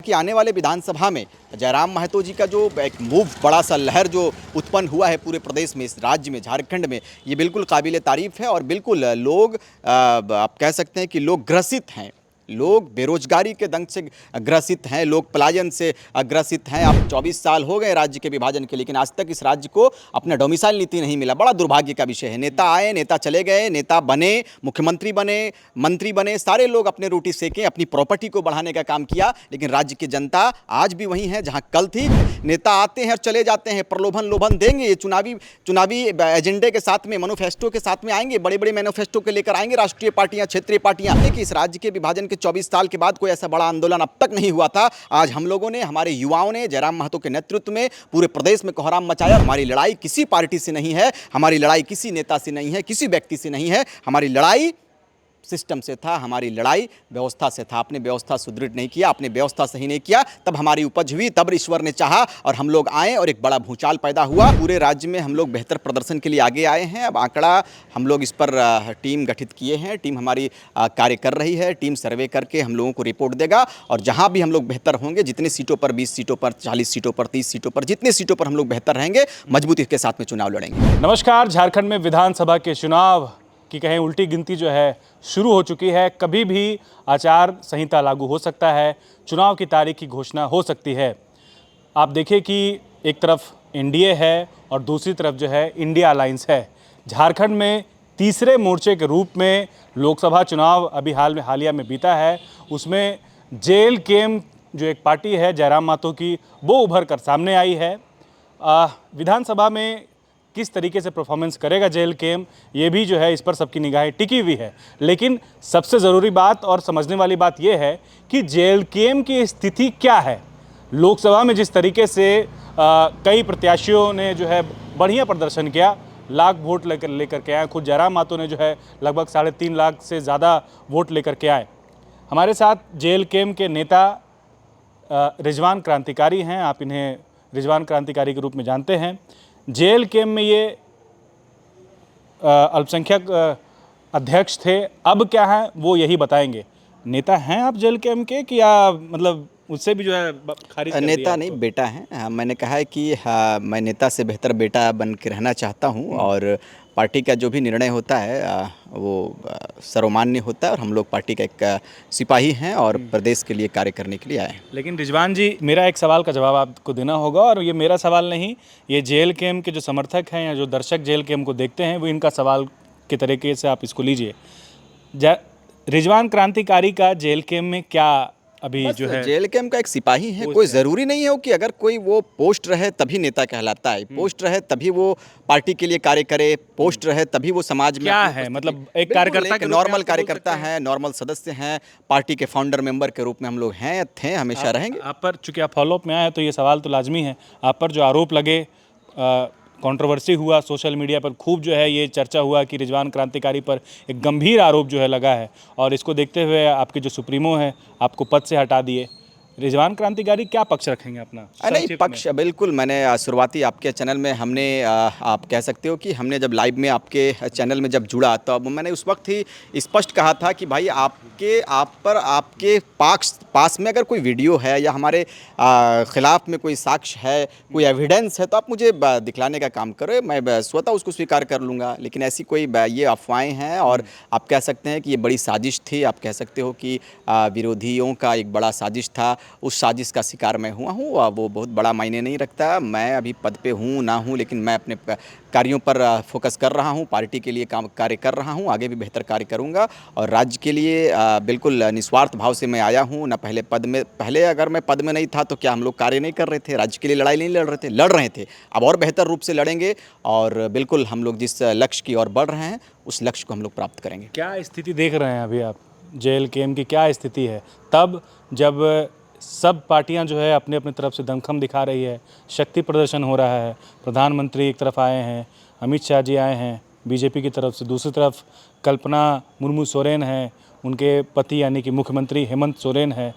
कि आने वाले विधानसभा में जयराम महतो जी का जो एक मूव, बड़ा सा लहर जो उत्पन्न हुआ है पूरे प्रदेश में, इस राज्य में, झारखंड में, ये बिल्कुल काबिले तारीफ है। और बिल्कुल लोग आप कह सकते हैं कि लोग ग्रसित हैं, लोग बेरोजगारी के दंश से ग्रसित हैं, लोग पलायन से ग्रसित हैं। अब 24 साल हो गए राज्य के विभाजन के, लेकिन आज तक इस राज्य को अपना डोमिसाइल नीति नहीं मिला। बड़ा दुर्भाग्य का विषय है। नेता आए, नेता चले गए, नेता बने, मुख्यमंत्री बने, मंत्री बने, सारे लोग अपने रोटी सेकें, अपनी प्रॉपर्टी को बढ़ाने का काम किया, लेकिन राज्य की जनता आज भी वही है जहां कल थी। नेता आते हैं और चले जाते हैं, प्रलोभन लोभन देंगे, ये चुनावी एजेंडे के साथ में, मैनिफेस्टो के साथ में आएंगे, बड़े बड़े मैनिफेस्टो के लेकर आएंगे राष्ट्रीय पार्टियां, क्षेत्रीय पार्टियां। कि इस राज्य के विभाजन के 24 साल के बाद कोई ऐसा बड़ा आंदोलन अब तक नहीं हुआ था। आज हम लोगों ने, हमारे युवाओं ने जयराम महतो के नेतृत्व में पूरे प्रदेश में कोहराम मचाया। हमारी लड़ाई किसी पार्टी से नहीं है, हमारी लड़ाई किसी नेता से नहीं है, किसी व्यक्ति से नहीं है, हमारी लड़ाई सिस्टम से था, हमारी लड़ाई व्यवस्था से था। आपने व्यवस्था सुदृढ़ नहीं किया, आपने व्यवस्था सही नहीं किया, तब हमारी उपज हुई, तब ईश्वर ने चाहा और हम लोग आए और एक बड़ा भूचाल पैदा हुआ। पूरे राज्य में हम लोग बेहतर प्रदर्शन के लिए आगे आए हैं। अब आंकड़ा हम लोग इस पर टीम गठित किए हैं, टीम हमारी कार्य कर रही है, टीम सर्वे करके हम लोगों को रिपोर्ट देगा और जहाँ भी हम लोग बेहतर होंगे, जितनी सीटों पर, 20 सीटों पर, 40 सीटों पर, 30 सीटों पर, जितनी सीटों पर हम लोग बेहतर रहेंगे, मजबूती के साथ में चुनाव लड़ेंगे। नमस्कार। झारखंड में विधानसभा के चुनाव की कहें उल्टी गिनती जो है शुरू हो चुकी है। कभी भी आचार संहिता लागू हो सकता है, चुनाव की तारीख की घोषणा हो सकती है। आप देखिए कि एक तरफ एनडीए है और दूसरी तरफ जो है इंडिया अलायंस है। झारखंड में तीसरे मोर्चे के रूप में लोकसभा चुनाव अभी हालिया में बीता है। उसमें जेल केम जो एक पार्टी है जयराम महतो की, वो उभर कर सामने आई है। विधानसभा में किस तरीके से परफॉर्मेंस करेगा जेल केम, ये भी जो है इस पर सबकी निगाहें टिकी हुई है। लेकिन सबसे ज़रूरी बात और समझने वाली बात यह है कि जेल केम की स्थिति क्या है। लोकसभा में जिस तरीके से कई प्रत्याशियों ने जो है बढ़िया प्रदर्शन किया, लाख वोट लेकर के आए। खुद जयराम महतो ने जो है लगभग 3.5 लाख से ज़्यादा वोट लेकर के आए। हमारे साथ जेल केम के नेता रिजवान क्रांतिकारी हैं। आप इन्हें रिजवान क्रांतिकारी के रूप में जानते हैं। जेल केम में ये अल्पसंख्यक अध्यक्ष थे, अब क्या है वो यही बताएंगे। नेता हैं आप जेल केम के कि या मतलब उससे भी जो है खारिज कर दिया? नेता नहीं, बेटा हैं। मैंने कहा है कि मैं नेता से बेहतर बेटा बन के रहना चाहता हूं और पार्टी का जो भी निर्णय होता है वो सर्वमान्य होता है और हम लोग पार्टी का एक सिपाही हैं और प्रदेश के लिए कार्य करने के लिए आए हैं। लेकिन रिजवान जी, मेरा एक सवाल का जवाब आपको देना होगा और ये मेरा सवाल नहीं, ये जेल केम के जो समर्थक हैं या जो दर्शक जेल केम को देखते हैं, वो इनका सवाल के तरीके से आप इसको लीजिए। रिजवान क्रांतिकारी का जेल केम में क्या अभी जो है? जेल केम का एक सिपाही है, कोई ज़रूरी नहीं है कि अगर कोई वो पोस्ट रहे तभी नेता कहलाता है, पोस्ट रहे तभी वो पार्टी के लिए कार्य करे, पोस्ट रहे तभी वो समाज में क्या है, मतलब एक कार्यकर्ता के नॉर्मल कार्यकर्ता है, नॉर्मल सदस्य हैं, पार्टी के फाउंडर मेंबर के रूप में हम लोग हैं, थे, हमेशा रहेंगे। आप पर चूंकि आप फॉलोअप में आए हैं तो ये सवाल तो लाजमी है। आप पर जो आरोप लगे, कंट्रोवर्सी हुआ, सोशल मीडिया पर खूब जो है ये चर्चा हुआ कि रिजवान क्रांतिकारी पर एक गंभीर आरोप जो है लगा है और इसको देखते हुए आपके जो सुप्रीमो है आपको पद से हटा दिए। रिजवान क्रांतिकारी क्या पक्ष रखेंगे अपना? नहीं, पक्ष बिल्कुल, मैंने शुरुआती आपके चैनल में हमने आप कह सकते हो कि हमने जब लाइव में आपके चैनल में जब जुड़ा तो अब मैंने उस वक्त ही स्पष्ट कहा था कि भाई आपके पास में अगर कोई वीडियो है या हमारे खिलाफ में कोई साक्ष्य है, कोई एविडेंस है तो आप मुझे दिखलाने का काम करो, मैं स्वतः उसको स्वीकार कर लूँगा। लेकिन ऐसी कोई ये अफवाहें हैं और आप कह सकते हैं कि ये बड़ी साजिश थी, आप कह सकते हो कि विरोधियों का एक बड़ा साजिश था, उस साजिश का शिकार मैं हुआ हूँ। वो बहुत बड़ा मायने नहीं रखता, मैं अभी पद पे हूँ ना हूँ, लेकिन मैं अपने कार्यों पर फोकस कर रहा हूँ, पार्टी के लिए कार्य कर रहा हूँ, आगे भी बेहतर कार्य करूँगा और राज्य के लिए बिल्कुल निस्वार्थ भाव से मैं आया हूँ। ना पहले अगर मैं पद में नहीं था तो क्या हम लोग कार्य नहीं कर रहे थे, राज्य के लिए लड़ाई नहीं लड़ रहे थे। अब और बेहतर रूप से लड़ेंगे और बिल्कुल हम लोग जिस लक्ष्य की ओर बढ़ रहे हैं उस लक्ष्य को हम लोग प्राप्त करेंगे। क्या स्थिति देख रहे हैं अभी आप जेल केम की? क्या स्थिति है तब जब सब पार्टियां जो है अपने अपनी तरफ से दमखम दिखा रही है, शक्ति प्रदर्शन हो रहा है, प्रधानमंत्री एक तरफ आए हैं, अमित शाह जी आए हैं बीजेपी की तरफ से, दूसरी तरफ कल्पना मुर्मू सोरेन हैं, उनके पति यानी कि मुख्यमंत्री हेमंत सोरेन है,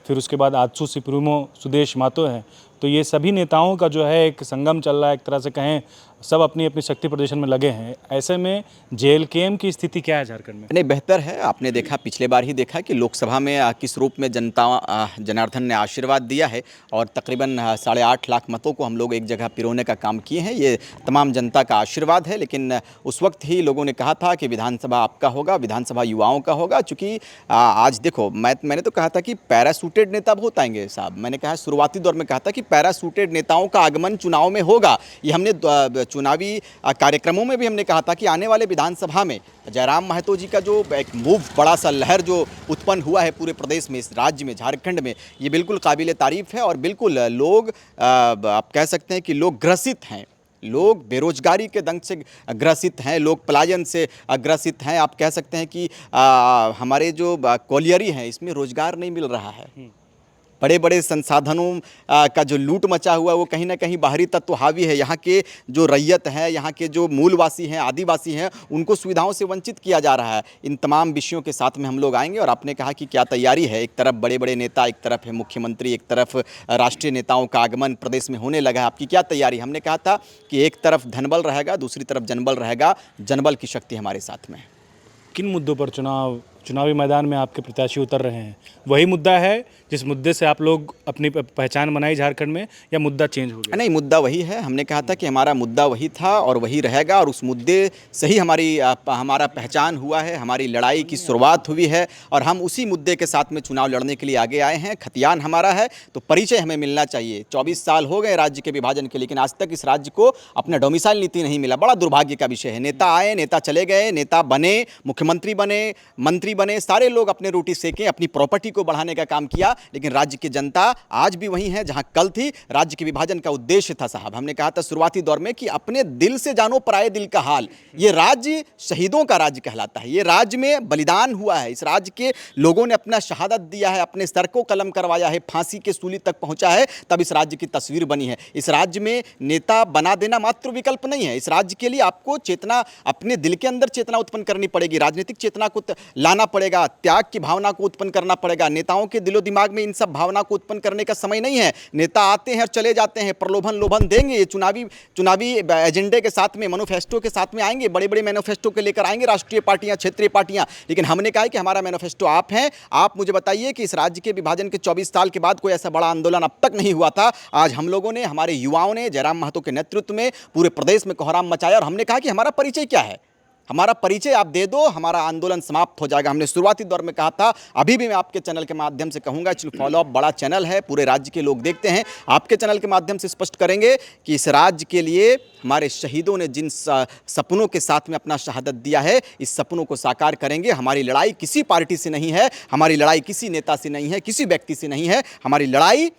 फिर उसके बाद आजसू सुप्रीमो सुदेश महतो हैं। तो ये सभी नेताओं का जो है एक संगम चल रहा है, एक तरह से कहें सब अपनी अपनी शक्ति प्रदर्शन में लगे हैं। ऐसे में जेएलकेएम की स्थिति क्या है झारखंड में? नहीं, बेहतर है। आपने देखा, पिछले बार ही देखा कि लोकसभा में किस रूप में जनार्दन ने आशीर्वाद दिया है और तकरीबन 8.5 लाख मतों को हम लोग एक जगह पिरोने का काम किए हैं। ये तमाम जनता का आशीर्वाद है। लेकिन उस वक्त ही लोगों ने कहा था कि विधानसभा आपका होगा, विधानसभा युवाओं का होगा। चूँकि आज देखो, मैंने तो कहा था कि पैरासूटेड नेता बहुत आएंगे साहब। मैंने कहा, शुरुआती दौर में कहा था कि पैरासूटेड नेताओं का आगमन चुनाव में होगा। ये हमने चुनावी कार्यक्रमों में भी हमने कहा था कि आने वाले विधानसभा में जयराम महतो जी का जो एक मूव, बड़ा सा लहर जो उत्पन्न हुआ है पूरे प्रदेश में, इस राज्य में, झारखंड में, ये बिल्कुल काबिले तारीफ़ है। और बिल्कुल लोग, आप कह सकते हैं कि लोग ग्रसित हैं। लोग बेरोजगारी के दंश से ग्रसित हैं, लोग पलायन से ग्रसित हैं। आप कह सकते हैं कि हमारे जो कोलियरी हैं, इसमें रोजगार नहीं मिल रहा है। बड़े बड़े संसाधनों का जो लूट मचा हुआ है वो कहीं ना कहीं बाहरी तत्व हावी है। यहाँ के जो रैयत है, यहाँ के जो मूलवासी हैं, आदिवासी हैं, उनको सुविधाओं से वंचित किया जा रहा है। इन तमाम विषयों के साथ में हम लोग आएंगे। और आपने कहा कि क्या तैयारी है। एक तरफ बड़े बड़े नेता, एक तरफ है मुख्यमंत्री, एक तरफ राष्ट्रीय नेताओं का आगमन प्रदेश में होने लगा है। आपकी क्या तैयारी? हमने कहा था कि एक तरफ धनबल रहेगा, दूसरी तरफ जनबल रहेगा। जनबल की शक्ति हमारे साथ में है। किन मुद्दों पर चुनावी मैदान में आपके प्रत्याशी उतर रहे हैं? वही मुद्दा है जिस मुद्दे से आप लोग अपनी पहचान बनाई झारखंड में, या मुद्दा चेंज हो गया? नहीं, मुद्दा वही है। हमने कहा था कि हमारा मुद्दा वही था और वही रहेगा। और उस मुद्दे से ही हमारा पहचान हुआ है, हमारी लड़ाई की शुरुआत हुई है। और हम उसी मुद्दे के साथ में चुनाव लड़ने के लिए आगे आए हैं। खतियान हमारा है, तो परिचय हमें मिलना चाहिए। 24 साल हो गए राज्य के विभाजन के, लेकिन आज तक इस राज्य को अपना डोमिसाइल नीति नहीं मिला। बड़ा दुर्भाग्य का विषय है। नेता आए, नेता चले गए, नेता बने, मुख्यमंत्री बने, मंत्री बने, सारे लोग अपने रोटी सेकें, अपनी प्रॉपर्टी को बढ़ाने का काम किया। लेकिन राज्य की जनता आज भी वही है जहां कल थी। राज्य के विभाजन का उद्देश्य था साहब, हमने कहा था शुरुआती दौर में कि अपने दिल से जानो पराये दिल का हाल। ये राज्य शहीदों का राज्य कहलाता है। ये राज्य में बलिदान हुआ है। इस राज्य के लोगों ने अपना शहादत दिया है, अपने सर को कलम करवाया है, फांसी के सूली तक पहुंचा है, तब इस राज्य की तस्वीर बनी है। इस राज्य में नेता बना देना मात्र विकल्प नहीं है। इस राज्य के लिए आपको चेतना, अपने दिल के अंदर चेतना उत्पन्न करनी पड़ेगी, राजनीतिक चेतना को लाना पड़ेगा, त्याग की भावना को उत्पन्न करना पड़ेगा। नेताओं के दिलो दिमाग में इन सब भावना को उत्पन्न करने का समय नहीं है। नेता आते हैं और चले जाते हैं, प्रलोभन लोभन देंगे। ये चुनावी एजेंडे के साथ में, मैनिफेस्टो के साथ में आएंगे, बड़े बड़े मैनिफेस्टो के लेकर आएंगे राष्ट्रीय पार्टियां, क्षेत्रीय पार्टियां। लेकिन हमने कहा है कि हमारा मैनिफेस्टो आप हैं। आप मुझे बताइए कि इस राज्य के विभाजन के 24 साल के बाद कोई ऐसा बड़ा आंदोलन अब तक नहीं हुआ था। आज हम लोगों ने, हमारे युवाओं ने जयराम महतो के नेतृत्व में पूरे प्रदेश में कोहराम मचाया। और हमने कहा कि हमारा परिचय क्या है, हमारा परिचय आप दे दो, हमारा आंदोलन समाप्त हो जाएगा। हमने शुरुआती दौर में कहा था, अभी भी मैं आपके चैनल के माध्यम से कहूंगा, फॉलो अप बड़ा चैनल है, पूरे राज्य के लोग देखते हैं। आपके चैनल के माध्यम से स्पष्ट करेंगे कि इस राज्य के लिए हमारे शहीदों ने जिन सपनों के साथ में अपना शहादत दिया है, इस सपनों को साकार करेंगे। हमारी लड़ाई किसी पार्टी से नहीं है, हमारी लड़ाई किसी नेता से नहीं है, किसी व्यक्ति से नहीं है। हमारी लड़ाई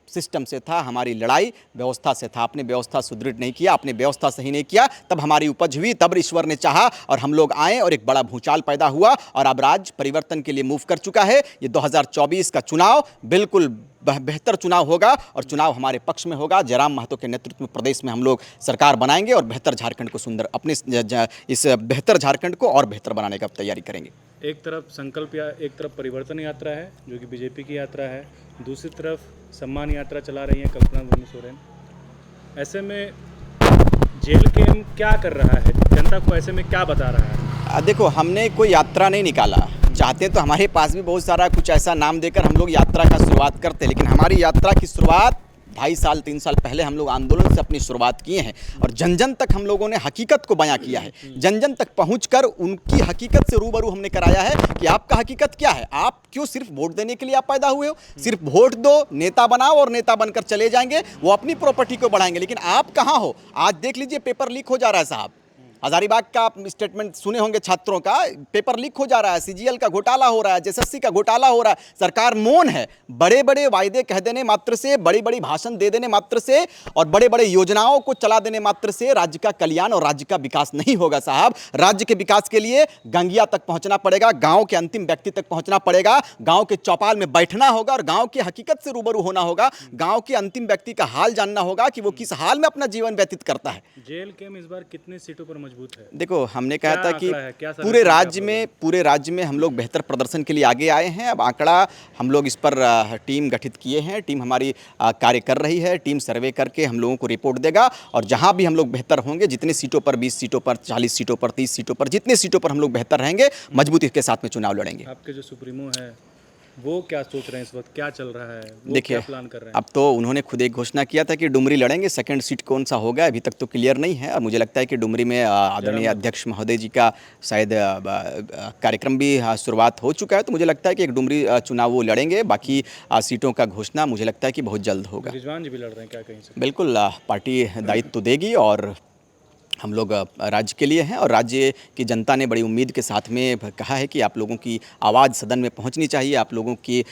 सिस्टम से था, हमारी लड़ाई व्यवस्था से था। आपने व्यवस्था सुदृढ़ नहीं किया, आपने व्यवस्था सही नहीं किया, तब हमारी उपज हुई, तब ईश्वर ने चाहा और हम लोग आए और एक बड़ा भूचाल पैदा हुआ। और अब राज्य परिवर्तन के लिए मूव कर चुका है। ये 2024 का चुनाव बिल्कुल बेहतर चुनाव होगा और चुनाव हमारे पक्ष में होगा। जयराम महतो के नेतृत्व में प्रदेश में हम लोग सरकार बनाएंगे और बेहतर झारखंड को सुंदर, अपने इस बेहतर झारखंड को और बेहतर बनाने का तैयारी करेंगे। एक तरफ संकल्प या एक तरफ परिवर्तन यात्रा है जो कि बीजेपी की यात्रा है, दूसरी तरफ सम्मान यात्रा चला रही है कल्पना सोरेन। ऐसे में जेएलकेएम क्या कर रहा है, जनता को ऐसे में क्या बता रहा है? देखो, हमने कोई यात्रा नहीं निकाला। चाहते तो हमारे पास भी बहुत सारा कुछ ऐसा नाम देकर हम लोग यात्रा का शुरुआत करते, लेकिन हमारी यात्रा की शुरुआत 2.5 साल 3 साल पहले हम लोग आंदोलन से अपनी शुरुआत किए हैं। और जन जन तक हम लोगों ने हकीकत को बयां किया है। जन जन तक पहुंचकर उनकी हकीकत से रूबरू हमने कराया है कि आपका हकीकत क्या है। आप क्यों सिर्फ वोट देने के लिए आप पैदा हुए हो? सिर्फ वोट दो, नेता बनाओ और नेता बनकर चले जाएंगे, वो अपनी प्रॉपर्टी को बढ़ाएंगे। लेकिन आप कहाँ हो? आज देख लीजिए, पेपर लीक हो जा रहा है साहब। हजारीबाग का आप स्टेटमेंट सुने होंगे छात्रों का, पेपर लीक हो जा रहा है, सीजीएल का घोटाला हो रहा है, जेएसएससी का घोटाला हो रहा है। सरकार मौन है। बड़े बड़े वायदे कह देने मात्र से, बड़ी बड़ी भाषण दे देने मात्र से और बड़े बड़े योजनाओं को चला देने मात्र से राज्य का कल्याण और राज्य का विकास नहीं होगा साहब। राज्य के विकास के लिए गंगिया तक पहुंचना पड़ेगा, गांव के अंतिम व्यक्ति तक पहुंचना पड़ेगा, गांव के चौपाल में बैठना होगा और गांव की हकीकत से रूबरू होना होगा, गांव के अंतिम व्यक्ति का हाल जानना होगा कि वो किस हाल में अपना जीवन व्यतीत करता है। जेएलकेएम इस बार कितनी सीटों पर मजबूत है? देखो, हमने कहा क्या था कि आंकड़ा है? क्या सर्वे पूरे किया आप राज्य में हम लोग बेहतर प्रदर्शन के लिए आगे आए हैं। अब आंकड़ा हम लोग इस पर टीम गठित किए हैं, टीम हमारी कार्य कर रही है, टीम सर्वे करके हम लोगों को रिपोर्ट देगा और जहां भी हम लोग बेहतर होंगे, जितनी सीटों पर 20 सीटों पर 40 सीटों पर 30 सीटों पर जितनी सीटों पर हम लोग बेहतर रहेंगे, मजबूती के साथ में चुनाव लड़ेंगे। आपके जो सुप्रीमो है वो क्या सोच रहे हैं इस वक्त, क्या चल रहा है, वो देखिए, क्या प्लान कर रहे हैं? अब तो उन्होंने खुद एक घोषणा किया था कि डुमरी लड़ेंगे, सेकंड सीट कौन सा होगा अभी तक तो क्लियर नहीं है और मुझे लगता है कि डुमरी में आदरणीय अध्यक्ष महोदय जी का शायद कार्यक्रम भी शुरुआत हो चुका है, तो मुझे लगता है कि एक डुमरी चुनाव वो लड़ेंगे। बाकी सीटों का घोषणा मुझे लगता है कि बहुत जल्द होगा। रिजवान जी भी लड़ रहे हैं क्या कहीं से? बिल्कुल, पार्टी दायित्व तो देगी और हम लोग राज्य के लिए हैं और राज्य की जनता ने बड़ी उम्मीद के साथ में कहा है कि आप लोगों की आवाज़ सदन में पहुंचनी चाहिए, आप लोगों की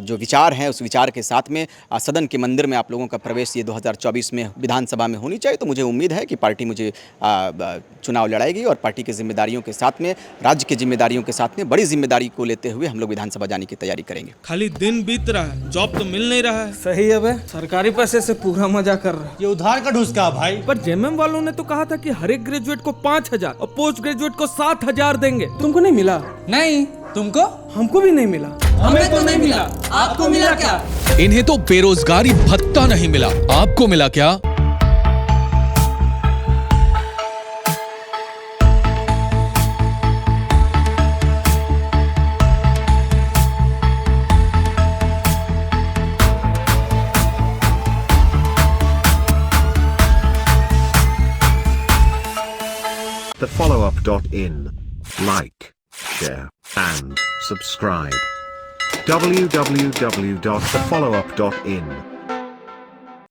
जो विचार हैं उस विचार के साथ में सदन के मंदिर में आप लोगों का प्रवेश ये 2024 में विधानसभा में होनी चाहिए। तो मुझे उम्मीद है कि पार्टी मुझे चुनाव लड़ाएगी और पार्टी की जिम्मेदारियों के साथ में, राज्य की जिम्मेदारियों के साथ में बड़ी जिम्मेदारी को लेते हुए हम लोग विधानसभा जाने की तैयारी करेंगे। खाली दिन बीत रहा है, जॉब तो मिल नहीं रहा है। सही है बे, सरकारी पैसे से पूरा मजा कर रहा है। ये उधार का ढूंढ का भाई। पर जेएमएम वालों ने तो कहा था कि हर एक ग्रेजुएट को 5,000 और पोस्ट ग्रेजुएट को 7,000 देंगे। तुमको नहीं मिला? नहीं, तुमको? हमको भी नहीं मिला। हमें तो नहीं मिला, आपको मिला क्या? इन्हें तो बेरोजगारी भत्ता नहीं मिला, आपको मिला क्या? thefollowup.in. Like, share, and subscribe. www.thefollowup.in